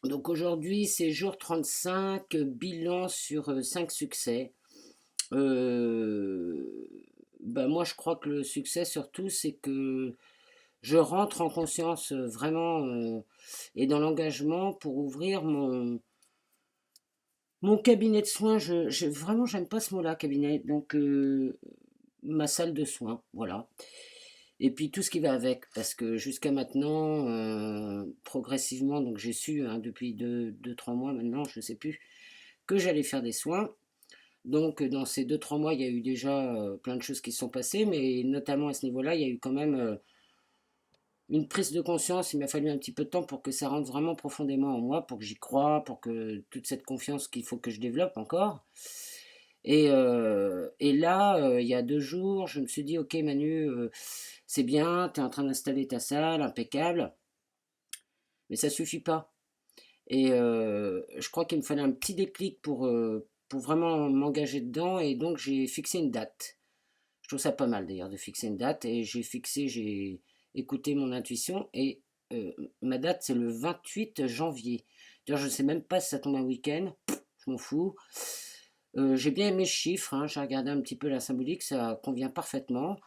Donc aujourd'hui, c'est jour 35, bilan sur 5 succès. Euh, Moi, je crois que le succès surtout, c'est que je rentre en conscience vraiment et dans l'engagement pour ouvrir mon cabinet de soins. Vraiment, j'aime pas ce mot-là, cabinet. Donc, ma salle de soins, voilà. Et puis tout ce qui va avec, parce que jusqu'à maintenant, progressivement, donc j'ai su depuis 3 mois maintenant, je ne sais plus, que j'allais faire des soins. Donc dans ces 2 3 mois, il y a eu déjà plein de choses qui se sont passées, mais notamment à ce niveau-là, il y a eu quand même une prise de conscience. Il m'a fallu un petit peu de temps pour que ça rentre vraiment profondément en moi, pour que j'y croie, pour que toute cette confiance qu'il faut que je développe encore. Et là, il y a 2 jours, je me suis dit, ok Manu, c'est bien, tu es en train d'installer ta salle, impeccable, mais ça suffit pas. Et je crois qu'il me fallait un petit déclic pour vraiment m'engager dedans, et donc j'ai fixé une date. Je trouve ça pas mal d'ailleurs de fixer une date, et j'ai écouté mon intuition, et euh, ma date c'est le 28 janvier. D'ailleurs, je sais même pas si ça tombe un week-end, je m'en fous. J'ai bien aimé ce chiffre, hein, j'ai regardé un petit peu la symbolique, ça convient parfaitement.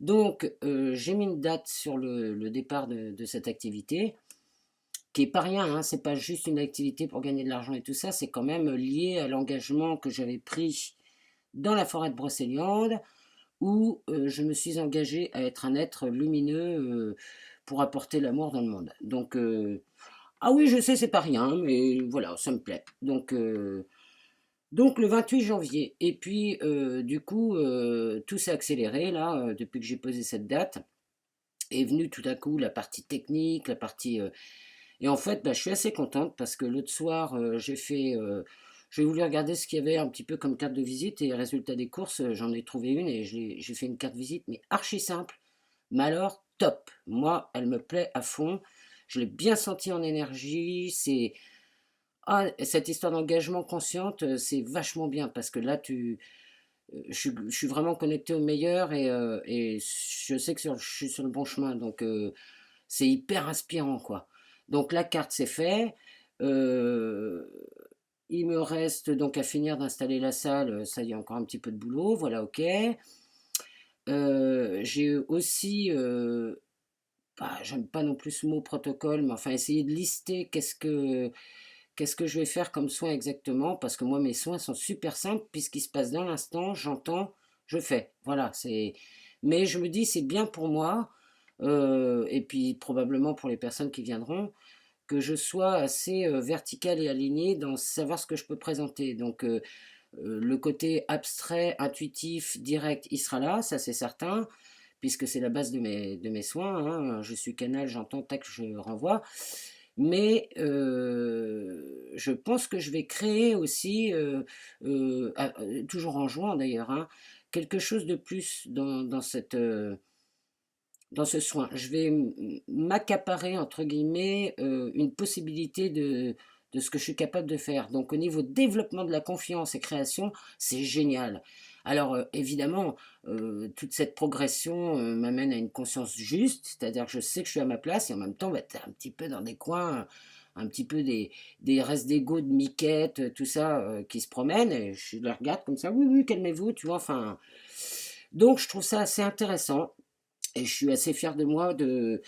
Donc, j'ai mis une date sur le départ de cette activité, qui est pas rien, hein, c'est pas juste une activité pour gagner de l'argent et tout ça, c'est quand même lié à l'engagement que j'avais pris dans la forêt de Brocéliande, où je me suis engagé à être un être lumineux pour apporter l'amour dans le monde. Donc, ah oui, je sais, c'est pas rien, mais voilà, ça me plaît. Donc le 28 janvier. Et puis, du coup, tout s'est accéléré là, depuis que j'ai posé cette date. Est venue tout à coup la partie technique, la partie. Et en fait, bah, je suis assez contente parce que l'autre soir, j'ai voulu regarder ce qu'il y avait un petit peu comme carte de visite, et résultat des courses, j'en ai trouvé une, et j'ai fait une carte visite, mais archi simple. Mais alors, top. Moi, elle me plaît à fond. Je l'ai bien senti en énergie. Cette histoire d'engagement consciente, c'est vachement bien parce que là, je suis vraiment connecté au meilleur, et je sais que je suis sur le bon chemin. Donc, c'est hyper inspirant, quoi. Donc, la carte, c'est fait. Euh, il me reste donc à finir d'installer la salle. Ça, y a encore un petit peu de boulot. Voilà, ok. J'ai aussi, bah, j'aime pas non plus ce mot protocole, mais enfin, essayer de lister qu'est-ce que je vais faire comme soin exactement, parce que moi, mes soins sont super simples, puisqu'ils se passent dans l'instant, j'entends, je fais. Voilà, c'est. Mais je me dis, c'est bien pour moi, et puis probablement pour les personnes qui viendront, que je sois assez vertical et aligné dans savoir ce que je peux présenter. Donc, le côté abstrait, intuitif, direct, il sera là, ça c'est certain, puisque c'est la base de mes soins, hein. Je suis canal, j'entends, tac, je renvoie. Mais je pense que je vais créer aussi, toujours en jouant d'ailleurs, hein, quelque chose de plus dans ce soin. Je vais m'accaparer, entre guillemets, une possibilité de ce que je suis capable de faire. Donc au niveau développement de la confiance et création, c'est génial. Alors évidemment, toute cette progression m'amène à une conscience juste, c'est-à-dire que je sais que je suis à ma place, et en même temps, bah, tu es un petit peu dans des coins, un petit peu des restes d'ego, de miquettes, tout ça qui se promènent, et je les regarde comme ça, oui, oui, calmez-vous, tu vois, enfin. Donc je trouve ça assez intéressant. Et je suis assez fier de moi de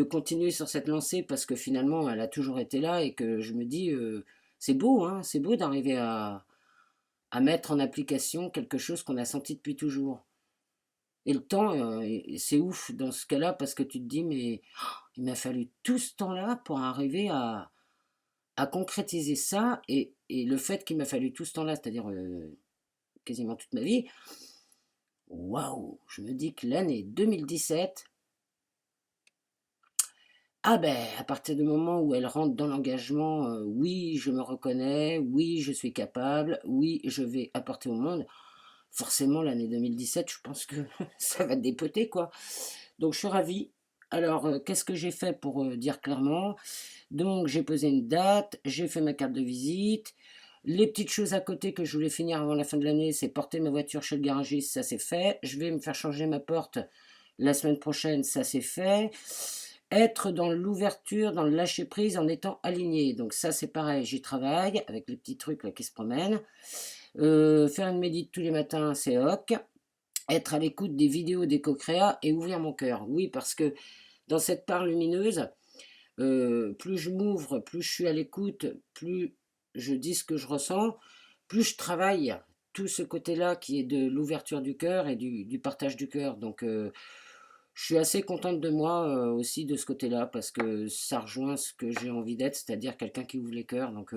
continuer sur cette lancée, parce que finalement, elle a toujours été là, et que je me dis, c'est beau, hein, c'est beau d'arriver à mettre en application quelque chose qu'on a senti depuis toujours. Et le temps, c'est ouf dans ce cas-là, parce que tu te dis, mais il m'a fallu tout ce temps-là pour arriver à concrétiser ça, et le fait qu'il m'a fallu tout ce temps-là, c'est-à-dire quasiment toute ma vie, waouh, je me dis que l'année 2017. Ah ben, à partir du moment où elle rentre dans l'engagement, oui, je me reconnais, oui, je suis capable, oui, je vais apporter au monde. Forcément, l'année 2017, je pense que ça va dépoter, quoi. Donc, je suis ravie. Alors, qu'est-ce que j'ai fait pour dire clairement? Donc, j'ai posé une date, j'ai fait ma carte de visite. Les petites choses à côté que je voulais finir avant la fin de l'année, c'est porter ma voiture chez le garagiste, ça c'est fait. Je vais me faire changer ma porte la semaine prochaine, ça c'est fait. Être dans l'ouverture, dans le lâcher-prise, en étant aligné. Donc ça, c'est pareil, j'y travaille, avec les petits trucs là qui se promènent. Faire une médite tous les matins, c'est ok. Être à l'écoute des vidéos d'éco-créa et ouvrir mon cœur. Oui, parce que dans cette part lumineuse, plus je m'ouvre, plus je suis à l'écoute, plus je dis ce que je ressens, plus je travaille tout ce côté-là qui est de l'ouverture du cœur et du partage du cœur. Donc je suis assez contente de moi aussi de ce côté-là parce que ça rejoint ce que j'ai envie d'être, c'est-à-dire quelqu'un qui ouvre les cœurs. Donc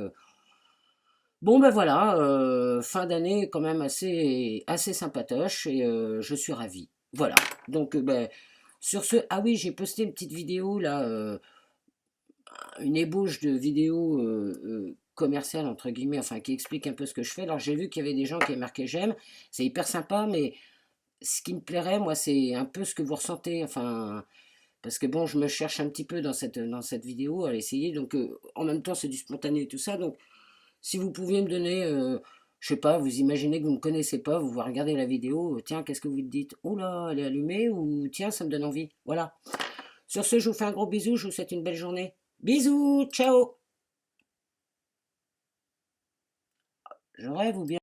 bon ben voilà, fin d'année quand même assez sympatoche et je suis ravie. Voilà. Donc ben, sur ce, ah oui, j'ai posté une petite vidéo là, une ébauche de vidéo commerciale entre guillemets, enfin qui explique un peu ce que je fais. Alors j'ai vu qu'il y avait des gens qui avaient marqué j'aime, c'est hyper sympa, mais ce qui me plairait moi c'est un peu ce que vous ressentez, enfin parce que bon je me cherche un petit peu dans cette vidéo à l'essayer, donc en même temps c'est du spontané et tout ça, donc si vous pouviez me donner, je sais pas, vous imaginez que vous ne me connaissez pas, vous regardez la vidéo, tiens, qu'est-ce que vous te dites? Oh là, elle est allumée, ou tiens, ça me donne envie. Voilà. Sur ce, je vous fais un gros bisou, je vous souhaite une belle journée. Bisous, ciao. Je rêve ou bien